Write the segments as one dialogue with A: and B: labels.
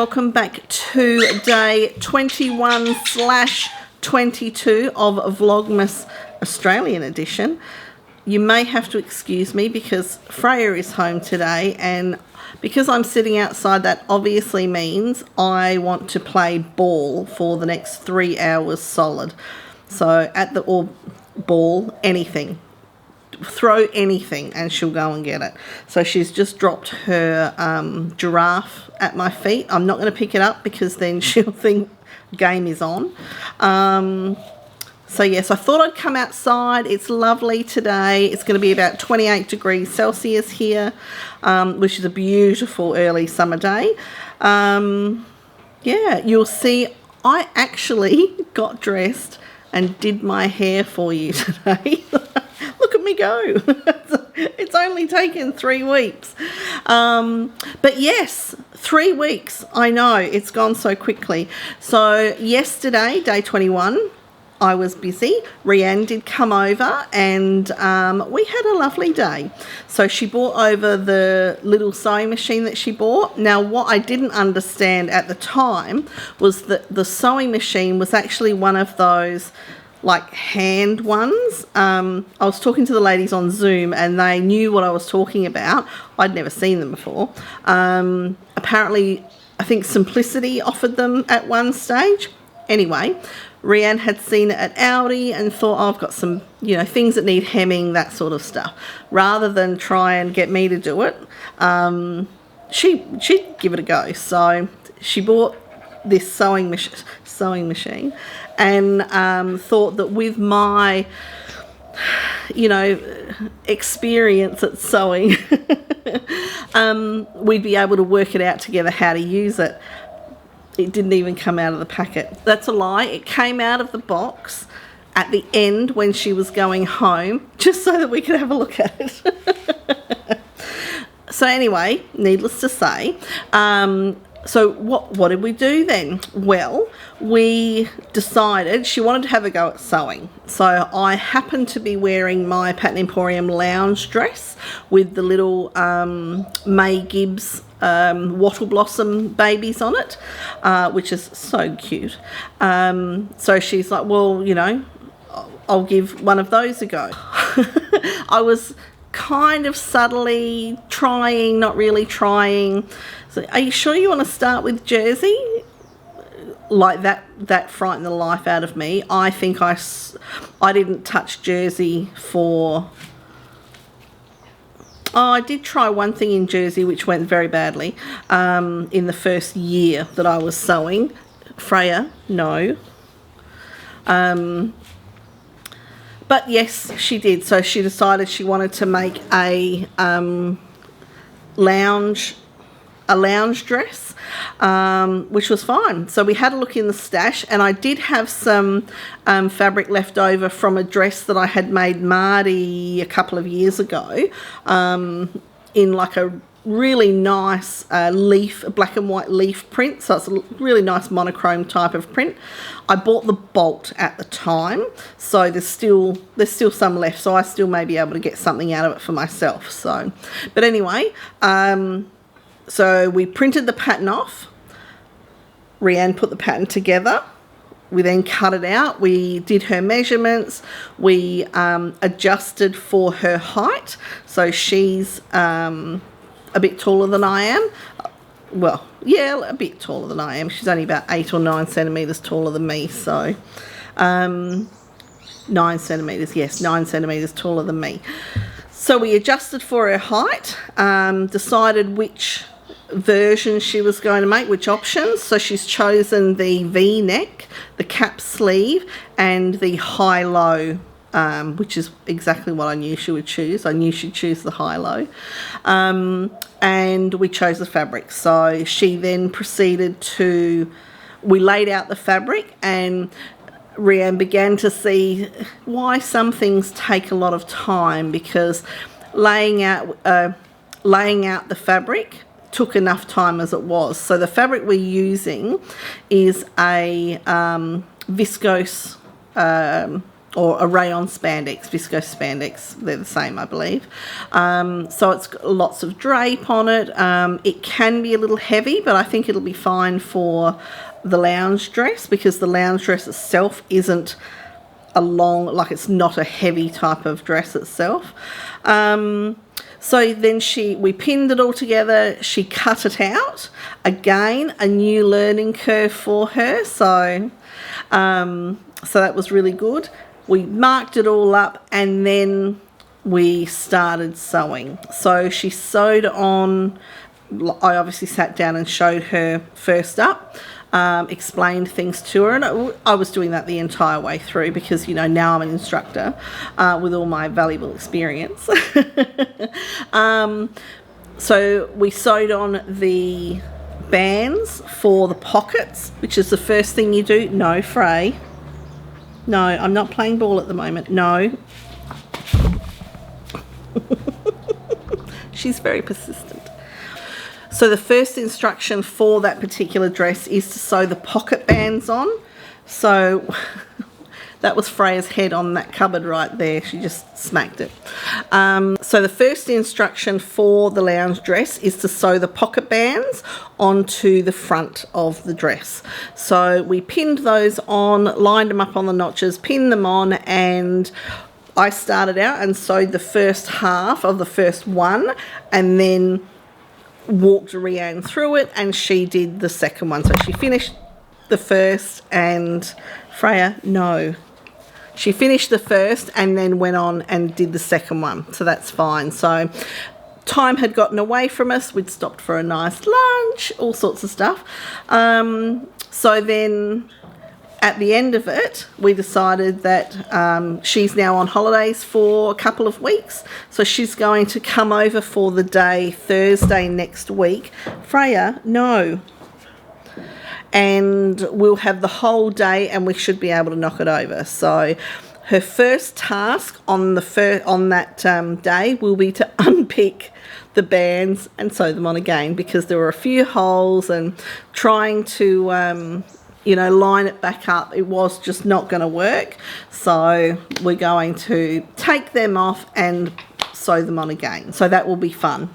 A: welcome back to day 21/22 of Vlogmas Australian edition. You may have to excuse me because Freya is home today, and because I'm sitting outside, that obviously means I want to play ball for the next 3 hours solid. So ball, anything. Throw anything and she'll go and get it. So she's just dropped her giraffe at my feet. I'm not going to pick it up because then she'll think game is on. So yes, I thought I'd come outside. It's lovely today. It's going to be about 28 degrees Celsius here, which is a beautiful early summer day. Yeah, you'll see I actually got dressed and did my hair for you today. Look at me go. It's only taken 3 weeks. But yes, 3 weeks. I know, it's gone so quickly. So yesterday, day 21, I was busy. Rhianne did come over and we had a lovely day. So she brought over the little sewing machine that she bought. Now, what I didn't understand at the time was that the sewing machine was actually one of those like hand ones. I was talking to the ladies on Zoom and they knew what I was talking about. I'd never seen them before. Apparently, I think Simplicity offered them at one stage. Anyway, Rhianne had seen it at Aldi and thought, oh, I've got some, things that need hemming, that sort of stuff. Rather than try and get me to do it, she'd give it a go. So she bought this sewing machine and thought that with my experience at sewing we'd be able to work it out together how to use it. It didn't even come out of the packet. That's a lie. It came out of the box at the end when she was going home, just so that we could have a look at it. So anyway, needless to say, so what did we do then? Well, we decided she wanted to have a go at sewing. So I happened to be wearing my Pattern Emporium lounge dress with the little May Gibbs wattle blossom babies on it, which is so cute. So she's like, well, I'll give one of those a go. I was kind of subtly trying, not really trying. So, are you sure you want to start with jersey? Like that frightened the life out of me. I think I didn't touch jersey for... Oh, I did try one thing in jersey which went very badly in the first year that I was sewing. Freya, no. But yes, she did. So she decided she wanted to make a lounge dress, which was fine. So we had a look in the stash, and I did have some fabric left over from a dress that I had made Marty a couple of years ago in like a really nice black and white leaf print. So it's a really nice monochrome type of print. I bought the bolt at the time, so there's still some left, so I still may be able to get something out of it for myself. So, but anyway, so we printed the pattern off. Rhianne put the pattern together. We then cut it out. We did her measurements. We adjusted for her height. So she's a bit taller than I am. Well, yeah, a bit taller than I am. She's only about 8 or 9 centimetres taller than me. So 9 centimetres, yes, 9 centimetres taller than me. So we adjusted for her height, decided which version she was going to make, which options. So she's chosen the V-neck, the cap sleeve, and the high-low, which is exactly what I knew she would choose. I knew she'd choose the high-low. And we chose the fabric. So she then proceeded we laid out the fabric, and Rhianne began to see why some things take a lot of time, because laying out the fabric took enough time as it was. So the fabric we're using is a viscose or a rayon spandex, viscose spandex. They're the same, I believe. So it's got lots of drape on it. It can be a little heavy, but I think it'll be fine for the lounge dress, because the lounge dress itself isn't a long, like it's not a heavy type of dress itself. So then we pinned it all together. She cut it out. Again, a new learning curve for her. So that was really good. We marked it all up, and then we started sewing. So she sewed on. I obviously sat down and showed her first up. Explained things to her, and I was doing that the entire way through, because now I'm an instructor with all my valuable experience. So we sewed on the bands for the pockets, which is the first thing you do. No, Frey. No, I'm not playing ball at the moment. No. She's very persistent. So the first instruction for that particular dress is to sew the pocket bands on. So that was Freya's head on that cupboard right there. She just smacked it. So the first instruction for the lounge dress is to sew the pocket bands onto the front of the dress. So we pinned those on, lined them up on the notches, pinned them on, and I started out and sewed the first half of the first one, and then walked Rhianne through it, and she did the second one. So she finished the first, and Freya, no. She finished the first and then went on and did the second one. So that's fine. So time had gotten away from us. We'd stopped for a nice lunch, all sorts of stuff. So then at the end of it, we decided that she's now on holidays for a couple of weeks. So she's going to come over for the day Thursday next week. Freya, no. And we'll have the whole day, and we should be able to knock it over. So her first task on that day will be to unpick the bands and sew them on again, because there were a few holes, and trying to line it back up, it was just not going to work. So we're going to take them off and sew them on again. So that will be fun.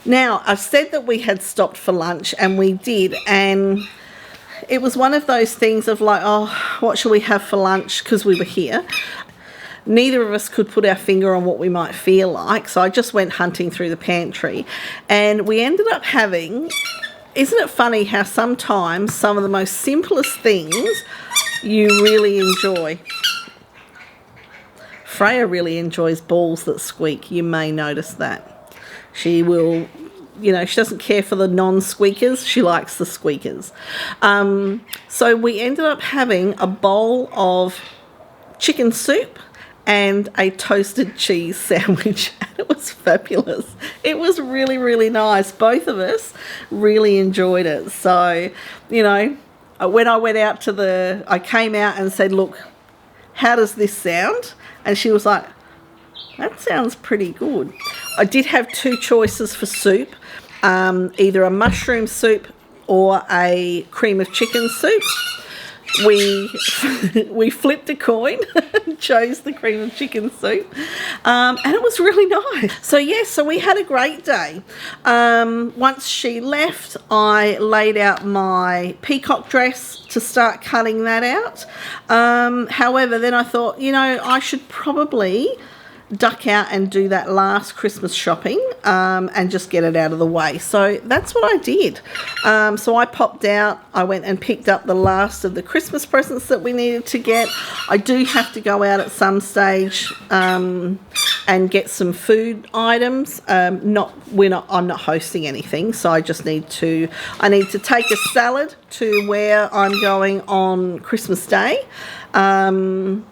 A: Now, I've said that we had stopped for lunch, and we did, and it was one of those things of like, oh, what shall we have for lunch? Because we were here. Neither of us could put our finger on what we might feel like. So I just went hunting through the pantry, and we ended up having, isn't it funny how sometimes some of the most simplest things you really enjoy? Freya really enjoys balls that squeak. You may notice that. She will, she doesn't care for the non-squeakers. She likes the squeakers. So we ended up having a bowl of chicken soup and a toasted cheese sandwich, and it was fabulous. It was really, really nice. Both of us really enjoyed it. So, when I went out I came out and said, look, how does this sound? And she was like, that sounds pretty good. I did have two choices for soup, either a mushroom soup or a cream of chicken soup. We flipped a coin and chose the cream of chicken soup, and it was really nice. So we had a great day. Once she left, I laid out my peacock dress to start cutting that out. However, then I thought, I should probably duck out and do that last Christmas shopping and just get it out of the way. So that's what I did. So I popped out, I went and picked up the last of the Christmas presents that we needed to get. I do have to go out at some stage and get some food items. I'm not hosting anything, so I need to take a salad to where I'm going on Christmas Day, and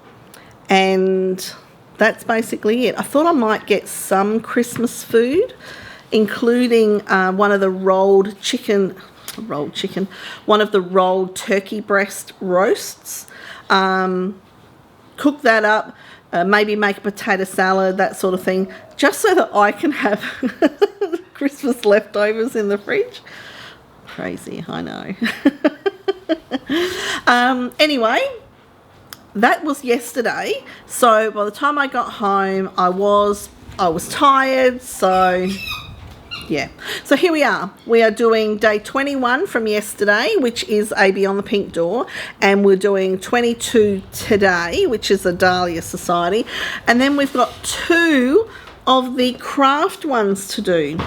A: that's basically it. I thought I might get some Christmas food, including one of the rolled turkey breast roasts. Cook that up, maybe make a potato salad, that sort of thing, just so that I can have Christmas leftovers in the fridge. Crazy, I know. Anyway, that was yesterday. So by the time I got home, I was tired. So yeah. So here we are. We are doing day 21 from yesterday, which is A Beyond the Pink Door, and we're doing 22 today, which is the Dahlia Society, and then we've got 2 of the craft ones to do.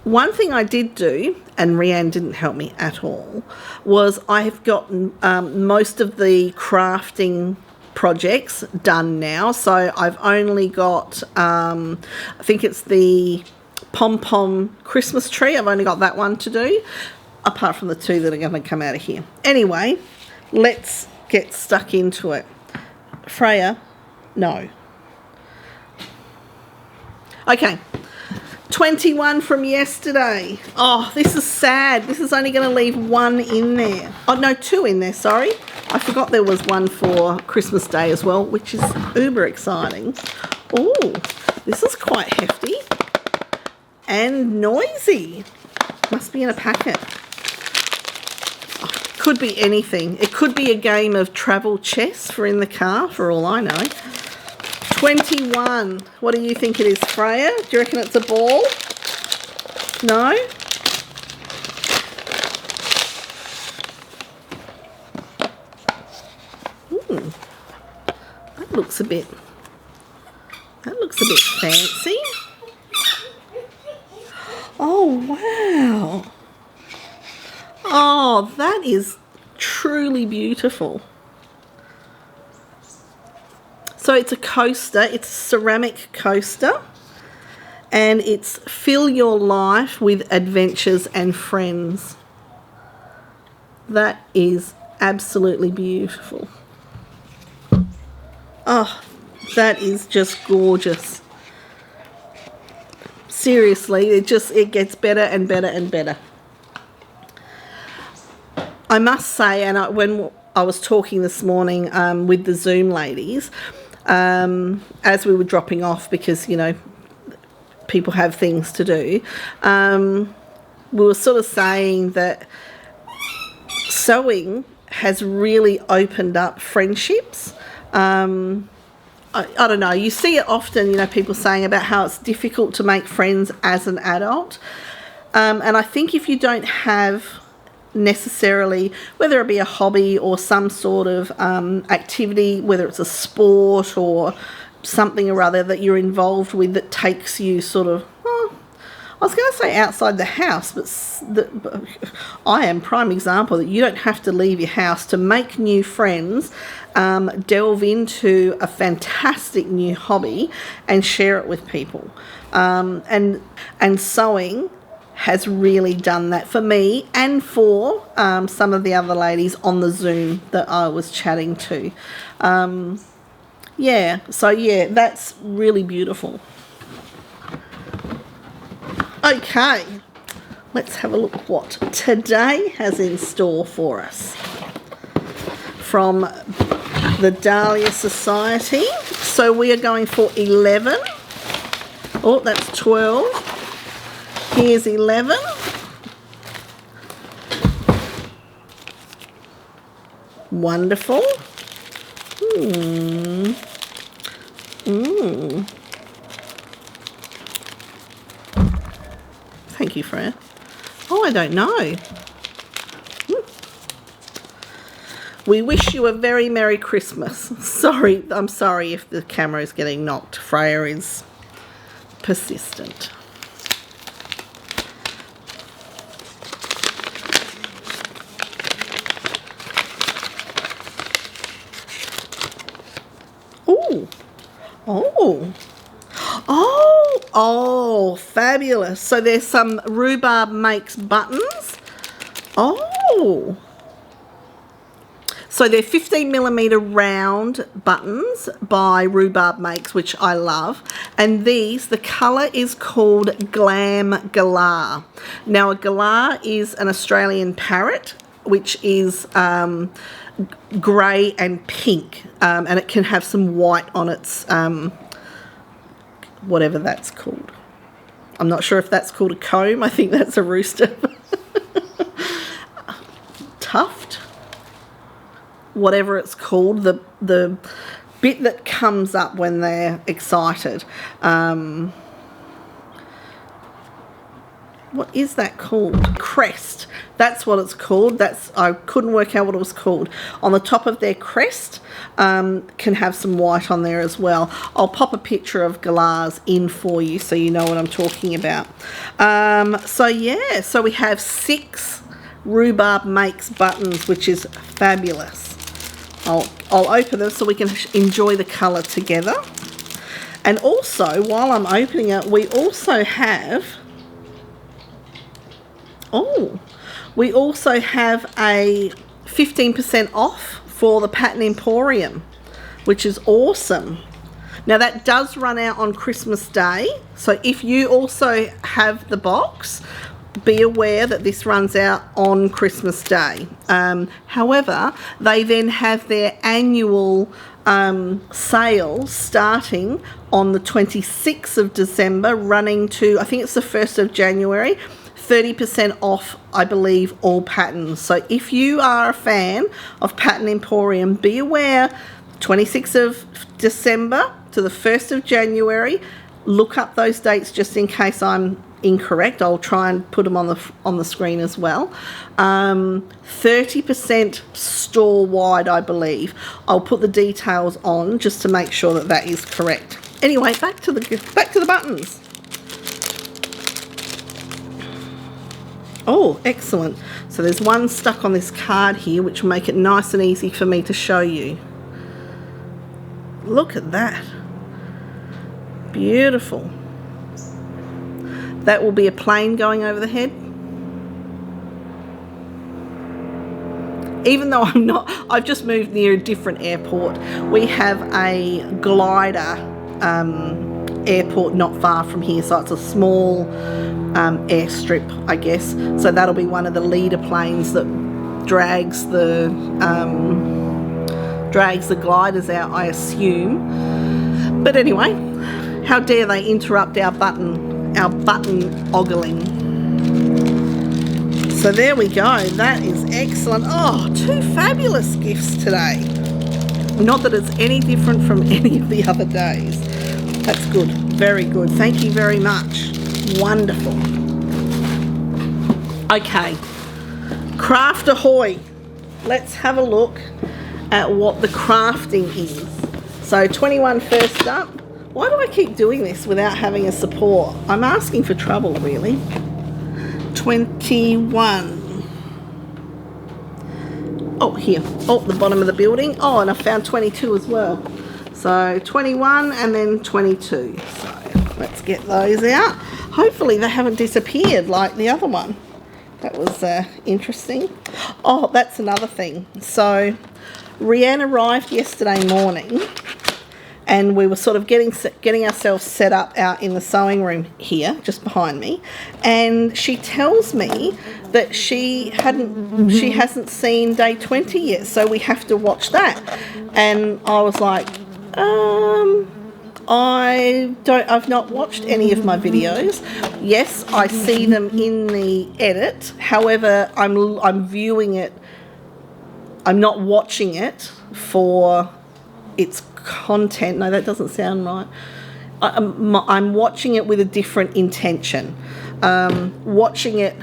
A: One thing I did do, and Rhianne didn't help me at all, was I have gotten most of the crafting projects done now. So I've only got, I think it's the pom-pom Christmas tree. I've only got that one to do, apart from the 2 that are going to come out of here. Anyway, let's get stuck into it. Freya, no. Okay. 21 from yesterday. Oh, this is sad. This is only going to leave 1 in there. Oh, no, 2 in there, sorry. I forgot there was 1 for Christmas Day as well, which is uber exciting. Oh, this is quite hefty and noisy. Must be in a packet. Oh, could be anything. It could be a game of travel chess for in the car, for all I know. 21. What do you think it is, Freya? Do you reckon it's a ball? No? That looks a bit fancy. Oh, wow. Oh, that is truly beautiful. So it's a coaster, it's a ceramic coaster, and it's fill your life with adventures and friends. That is absolutely beautiful. Oh, that is just gorgeous. Seriously, it gets better and better and better. I must say, and when I was talking this morning with the Zoom ladies, as we were dropping off, because, you know, people have things to do, we were sort of saying that sewing has really opened up friendships. I don't know, you see it often, you know, people saying about how it's difficult to make friends as an adult. And I think if you don't have necessarily, whether it be a hobby or some sort of activity, whether it's a sport or something or other that you're involved with that takes you sort of, I was going to say outside the house, but I am prime example that you don't have to leave your house to make new friends, delve into a fantastic new hobby and share it with people. And sewing has really done that for me and for some of the other ladies on the Zoom that I was chatting to. Yeah, so yeah, that's really beautiful. Okay, let's have a look what today has in store for us from the Dahlia Society. So we are going for 11. Oh, that's 12. Here's 11. Wonderful. Thank you, Fran. Oh, I don't know. We wish you a very Merry Christmas. Sorry, I'm sorry if the camera is getting knocked. Freya is persistent. Oh, fabulous. So there's some Rhubarb Makes buttons. Oh. So they're 15mm round buttons by Rhubarb Makes, which I love. And these, the colour is called Glam Galah. Now, a galah is an Australian parrot, which is grey and pink, and it can have some white on its whatever that's called. I'm not sure if that's called a comb. I think that's a rooster. Tuft. whatever it's called, the bit that comes up when they're excited. What is that called? Crest. That's what it's called. I couldn't work out what it was called. On the top of their crest can have some white on there as well. I'll pop a picture of galahs in for you so you know what I'm talking about. So yeah, so we have 6 Rhubarb Makes buttons, which is fabulous. I'll open them so we can enjoy the colour together. And also, while I'm opening it, we also have... we also have a 15% off for the Pattern Emporium, which is awesome. Now that does run out on Christmas Day, so if you also have the box, be aware that this runs out on Christmas Day. However, they then have their annual sale starting on the 26th of December, running to, I think it's the 1st of January. 30% off, I believe, all patterns. So if you are a fan of Pattern Emporium, be aware, 26th of December to the 1st of January. Look up those dates just in case I'm incorrect. I'll try and put them on the screen as well. 30% store wide, I believe. I'll put the details on just to make sure that that is correct. Anyway, back to the buttons. Oh, excellent. So there's one stuck on this card here, which will make it nice and easy for me to show you. Look at that. Beautiful. That will be a plane going over the head. Even though I've just moved near a different airport. We have a glider airport not far from here, so it's a small airstrip, I guess. So that'll be one of the leader planes that drags the gliders out, I assume. But anyway, how dare they interrupt our button ogling. So there we go. That is excellent. Oh, 2 fabulous gifts today. Not that it's any different from any of the other days. That's good. Very good. Thank you very much. Wonderful. Okay. Craft ahoy. Let's have a look at what the crafting is. So 21 first up. Why do I keep doing this without having a support? I'm asking for trouble, really. 21. Oh, here. Oh, the bottom of the building. Oh, and I found 22 as well. So 21 and then 22. So let's get those out. Hopefully they haven't disappeared like the other one. That was interesting. Oh, that's another thing. So Rhianne arrived yesterday morning and we were sort of getting ourselves set up out in the sewing room here, just behind me. And she tells me that she hasn't seen day 20 yet, so we have to watch that. And I was like, I've not watched any of my videos. Yes, I see them in the edit. However, I'm viewing it. I'm not watching it for its content. No, that doesn't sound right. I'm watching it with a different intention. Watching it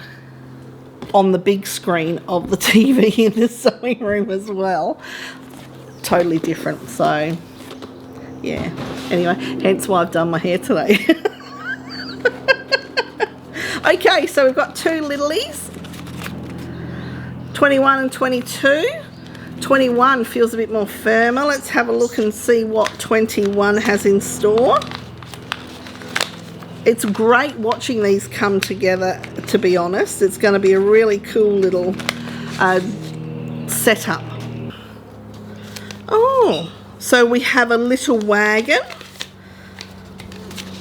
A: on the big screen of the TV in the sewing room as well. Totally different. So yeah, anyway, hence why I've done my hair today. Okay, so we've got 2 littlies, 21 and 22. 21 feels a bit more firmer. Let's have a look and see what 21 has in store. It's great watching these come together, to be honest. It's going to be a really cool little setup. Oh, so we have a little wagon.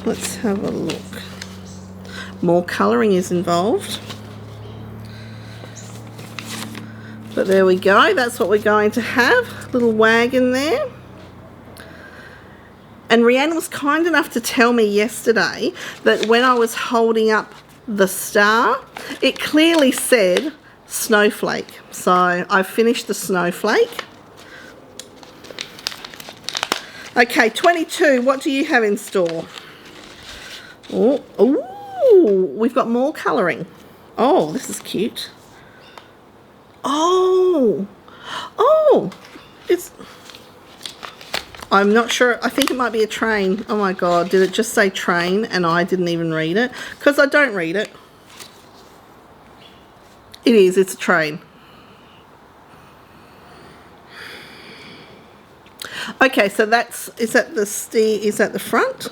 A: Let's have a look. More colouring is involved. But there we go. That's what we're going to have. Little wagon there. And Rhianne was kind enough to tell me yesterday that when I was holding up the star, it clearly said snowflake. So I finished the snowflake. Okay, 22. What do you have in store? Oh, ooh, we've got more colouring. Oh, this is cute. Oh, it's... I'm not sure. I think it might be a train. Oh my God, did it just say train and I didn't even read it? Because I don't read it. It is, it's a train. Okay, so is that the front?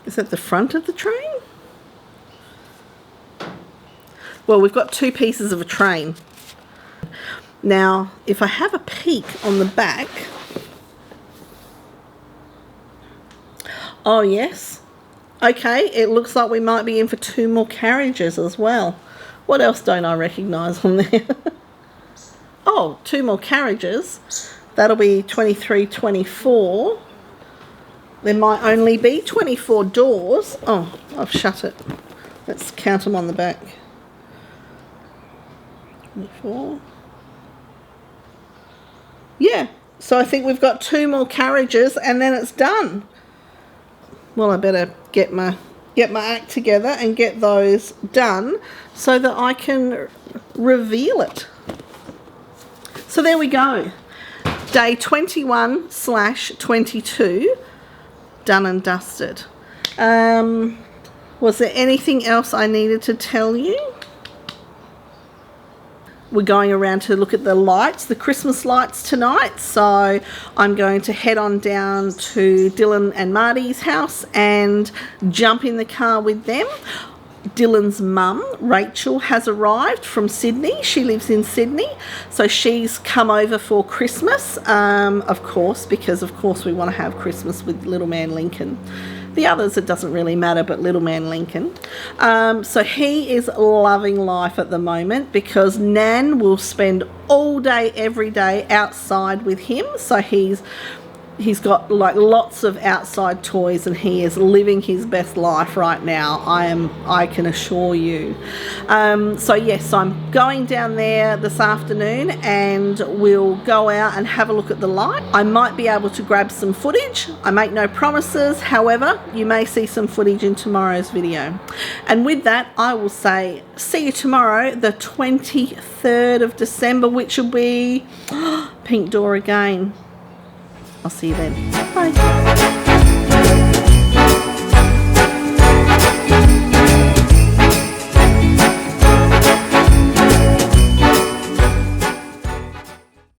A: Is that the front of the train? Well, we've got two pieces of a train. Now, if I have a peek on the back... Oh, yes. Okay, it looks like we might be in for 2 more carriages as well. What else don't I recognise on there? Oh, 2 more carriages. That'll be 23, 24. There might only be 24 doors. Oh, I've shut it. Let's count them on the back. 24. Yeah, so I think we've got 2 more carriages and then it's done. Well, I better get my act together and get those done so that I can reveal it. So there we go. Day 21/22, done and dusted. Was there anything else I needed to tell you? We're going around to look at the lights, the Christmas lights tonight. So I'm going to head on down to Dylan and Marty's house and jump in the car with them. Dylan's mum, Rachel, has arrived from Sydney. She lives in Sydney. So she's come over for Christmas, of course, because of course we want to have Christmas with little man Lincoln. The others, it doesn't really matter, but little man Lincoln. So he is loving life at the moment because Nan will spend all day, every day outside with him. So he's got like lots of outside toys and he is living his best life right now. I can assure you. So yes, I'm going down there this afternoon and we'll go out and have a look at the light. I might be able to grab some footage. I make no promises. However, you may see some footage in tomorrow's video. And with that, I will say see you tomorrow, the 23rd of December, which will be pink door again. I'll see you then. Bye.